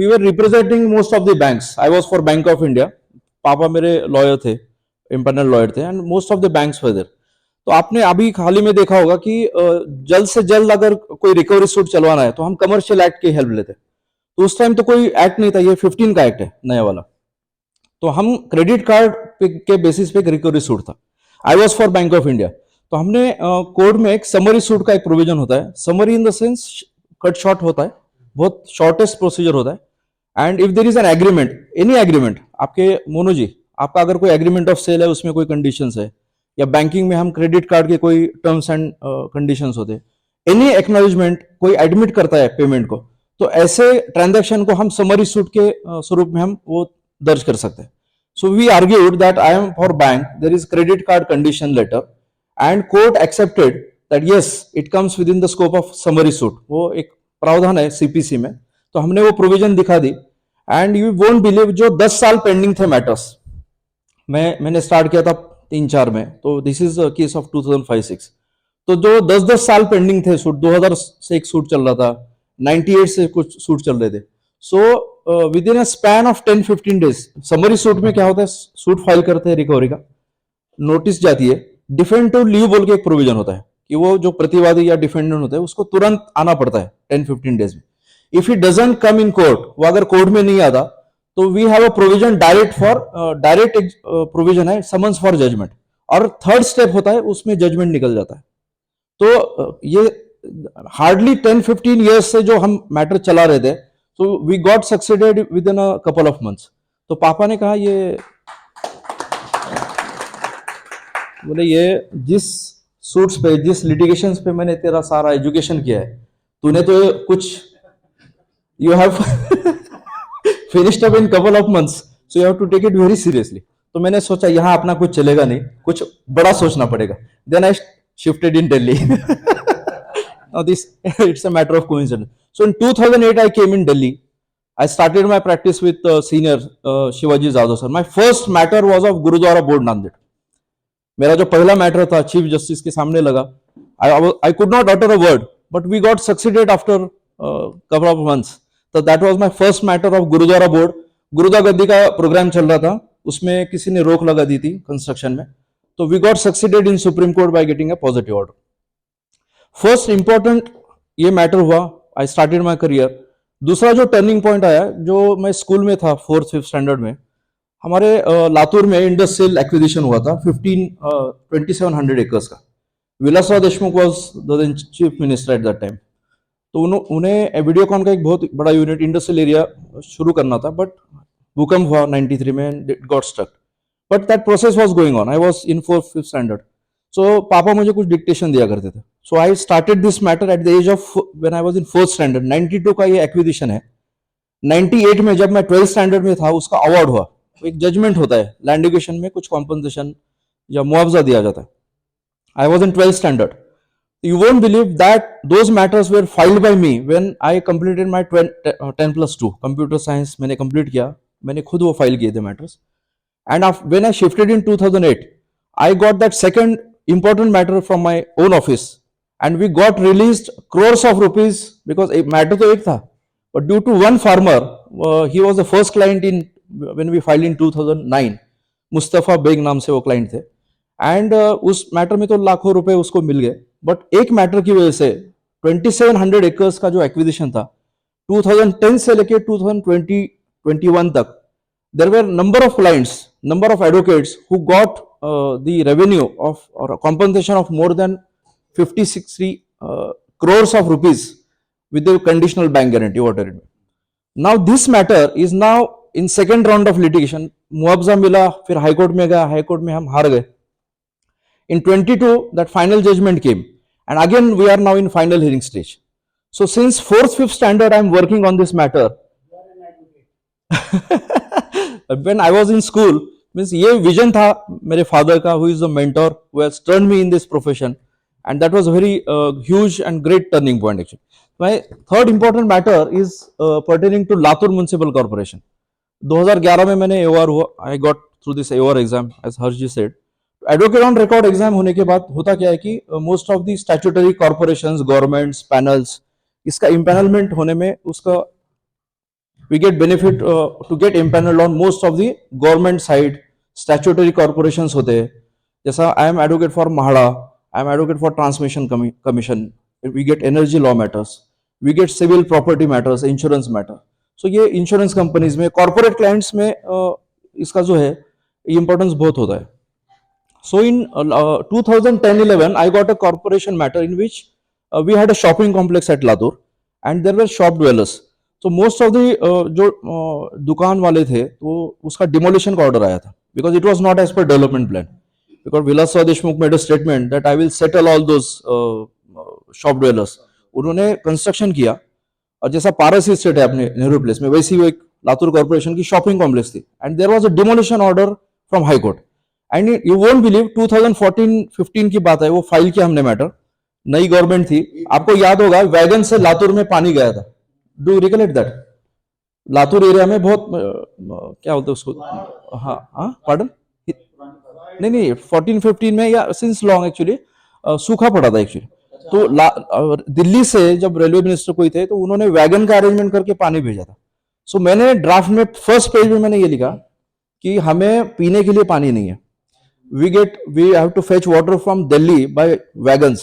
We were representing most of the banks. I was for bank of India. पापा मेरे lawyer थे, internal lawyer थे, and most of the banks were there. तो आपने अभी हाल ही में देखा होगा कि जल्द से जल्द अगर कोई रिकवरी सूट चलवाना है तो हम कमर्शियल एक्ट की हेल्प लेते हैं. तो उस टाइम तो कोई एक्ट नहीं था, ये 15 का एक्ट है नया वाला. तो हम क्रेडिट कार्ड के बेसिस पे एक रिकवरी सूट था. I was for bank of India. तो हमने कोड में एक समरी सूट का एक प्रोविजन होता है. Summary in the sense cut short होता है, बहुत शॉर्टेस्ट प्रोसीजर होता है. And if there is an agreement, any agreement, आपके मोनू जी, आपका अगर कोई एग्रीमेंट ऑफ सेल है, उसमें कोई कंडीशंस है, या बैंकिंग में हम क्रेडिट कार्ड के कोई टर्म्स एंड कंडीशंस होते हैं, एनी एक्नॉलेजमेंट कोई एडमिट करता है पेमेंट को, तो ऐसे ट्रांजैक्शन को हम समरी सूट के स्वरूप में हम वो दर्ज कर सकते हैं. So we argued that I am for bank, there is credit card condition letter, and court accepted that yes it comes within the scope of summary suit. वो एक प्रावधान है सीपीसी में. तो हमने वो प्रोविजन दिखा दी. एंड यू वोंट बिलीव, जो 10 साल पेंडिंग थे मैटर्स, मैंने स्टार्ट किया था 3-4 में, तो दिस इज केस ऑफ 2005-6. तो जो 10-10 साल पेंडिंग थे सूट, 2000 से एक सूट चल रहा था, 98 से कुछ सूट चल रहे थे. So with in a span of 10-15 days, summary suit में क्या होता है, सूट फाइल करते हैं रिकवरी का, नोटिस जाती है, डिफेंटिव लीव बोल के एक प्रोविजन होता है कि वो जो प्रतिवादी या डिफेंडेंट होता है उसको तुरंत आना पड़ता है 10-15 डेज में. If he doesn't come in court, वो अगर कोर्ट में नहीं आता, तो we have a provision direct provision है समन्स फॉर जजमेंट, और थर्ड स्टेप होता है, उसमें जजमेंट निकल जाता है. तो ये हार्डली 10-15 ईयर्स से जो हम मैटर चला रहे थे, तो we got succeeded within a couple of months. तो पापा ने कहा, ये बोले, ये जिस सूट्स पे, जिस लिटिगेशंस पे मैंने तेरा सारा एजुकेशन किया है, तूने तो कुछ, you have finished up in couple of months, so you have to take it very seriously. तो मैंने सोचा यहाँ अपना कुछ चलेगा नहीं, कुछ बड़ा सोचना पड़ेगा. Then I shifted in Delhi. Now this it's a matter of coincidence. So in 2008 I came in Delhi. I started my practice with senior Shivaji Jadhav sir. My first matter was of Gurudwara Board Nanded. मेरा जो पहला matter था chief justice के सामने लगा. I could not utter a word, but we got succeeded after couple of months. So that was my first matter of Gurudwara Board. Gurdwara गद्दी का programme चल रहा था, उसमें किसी ने रोक लगा दी थी कंस्ट्रक्शन में. तो we got succeeded in Supreme Court by getting a positive order. First important ये मैटर हुआ, आई स्टार्टेड माई करियर. दूसरा जो टर्निंग पॉइंट आया, जो मैं स्कूल में था 4th-5th स्टैंडर्ड में, हमारे लातूर में इंडस्ट्रियल एक्विजिशन हुआ था 2700 एकर्स का. Vilasrao Deshmukh was the chief minister at that time. तो उन्हें वीडियोकॉन का एक बहुत बड़ा यूनिट इंडस्ट्रियल एरिया शुरू करना था, बट भूकंप हुआ 93 में and it got stuck. But that process was going on. I was in 4th-5th standard. So पापा मुझे कुछ डिक्टेशन दिया करते थे. So I started this matter at the age of when I was in 4th standard. 92 का ये acquisition है. 98 में जब मैं 12th स्टैंडर्ड में था, उसका अवार्ड हुआ. एक जजमेंट होता है लैंड एक्विजिशन में, कुछ कॉम्पनसेशन या मुआवजा दिया जाता है. I was in 12th standard. You won't believe that those matters were filed by me when I completed my 10+2 computer science. मैंने कंप्लीट किया, मैंने खुद वो फाइल किए थे matters. And when I shifted in 2008, I got that second important matter from my own office, and we got released crores of rupees, because a matter to ek tha, but due to one farmer, he was the first client in when we filed in 2009. Mustafa Baig नाम से वो client थे. And उस matter में तो लाखों रुपए उसको मिल गए. बट एक मैटर की वजह से 2700 एकर्स का जो एक्विजिशन था 2010 से लेके 2020-21 तक, there were number of clients, number of advocates who got the revenue of or a compensation of more than 50-60 crores of rupees with the conditional bank guarantee, whatever it may. Now this matter is now in second round of litigation. मुआवजा मिला, फिर high court में गया, high court में हम हार गए. In 22 that final judgment came, and again we are now in final hearing stage. So since 4th-5th standard I am working on this matter. When I was in school, means ये vision था मेरे father का, who is the mentor who has turned me in this profession, and that was a very huge and great turning point actually. My third important matter is pertaining to Latur municipal corporation. 2011 में मैंने AOR हुआ. I got through this AOR exam as Harsh ji said. Advocate on record exam होने के बाद होता क्या है कि most of the statutory corporations, governments, panels, इसका इम्पैनलमेंट होने में उसका we get benefit to get impaneled on most of the government side statutory corporations होते हैं. जैसा I am advocate for Mahada, I am advocate for Transmission Commission, we get energy law matters, we get civil property matters, insurance matter. So ये insurance companies में corporate clients में इसका जो है importance बहुत होता है. So in 2010-11, I got a corporation matter in which we had a shopping complex at Latur and there were shop dwellers. So most of the जो दुकान वाले थे तो उसका demolition का order आया था because it was not as per development plan. Because Vilas Deshmukh made a statement that I will settle all those shop dwellers. उन्होंने construction किया और जैसा पारस स्टेट है अपने नेहरू प्लेस में वैसी वो एक लातूर कॉर्पोरेशन की शॉपिंग कॉम्प्लेक्स थी and there was a demolition order from high court. And you won't believe 2014-15 की बात है, वो फाइल किया हमने मैटर, नई गवर्नमेंट थी, आपको याद होगा वैगन से लातूर में पानी गया था. Do recollect that? Latur area में बहुत क्या बोलते उसको, हाँ हाँ पार्डन, नहीं 14-15 में या सिंस लॉन्ग एक्चुअली सूखा पड़ा था एक्चुअली. तो दिल्ली से जब रेलवे मिनिस्टर कोई थे तो उन्होंने वैगन का अरेंजमेंट करके पानी भेजा था. सो मैंने ड्राफ्ट में फर्स्ट पेज में मैंने ये लिखा कि हमें पीने के लिए पानी नहीं है, we have to fetch water from Delhi by wagons.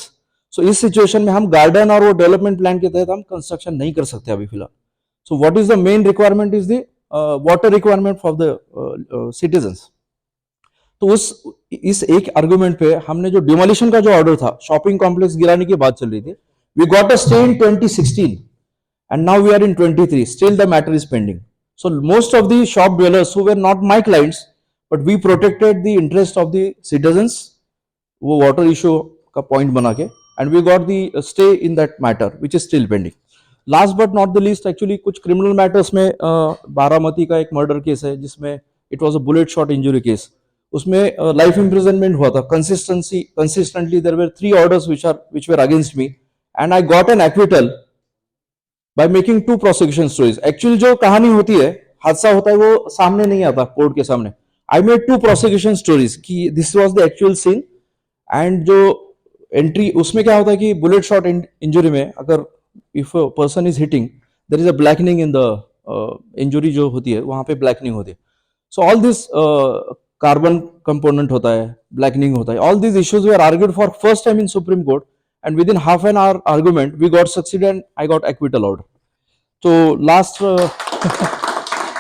So इस सिचुएशन में हम गार्डन और वो डेवलपमेंट प्लान के तहत हम कंस्ट्रक्शन नहीं कर सकते अभी फिलहाल. So what is the main requirement is the water requirement for the citizens. तो इस एक आर्गुमेंट पे हमने जो डिमोलिशन का जो ऑर्डर था, शॉपिंग कॉम्प्लेक्स गिराने की बात चल रही थी, we got a stay in 2016 and now we are in 23, still the matter is pending. So most of the shop dwellers who were not my clients, but we protected the interest of the citizens, वो water issue का point बना के, and we got the stay in that matter which is still pending. Last but not the least, actually कुछ criminal matters में बारामती का एक murder case है जिसमें it was a bullet shot injury case. उसमें life imprisonment हुआ था. Consistently there were 3 orders which were against me, and I got an acquittal by making 2 prosecution stories. Actually जो कहानी होती है, हादसा होता है, वो सामने नहीं आता कोर्ट के सामने. I made 2 prosecution stories कि this was the actual scene, and जो एंट्री उसमें क्या होता है कि बुलेट शॉट इंजुरी में अगर if person is hitting there is a blackening in the injury जो होती है वहां पे ब्लैकनिंग होती है. So all this carbon component होता है, ब्लैकनिंग होता है, all this issues were argued for first time in supreme court and within half an hour argument we got succeeded and I got acquittal order. So last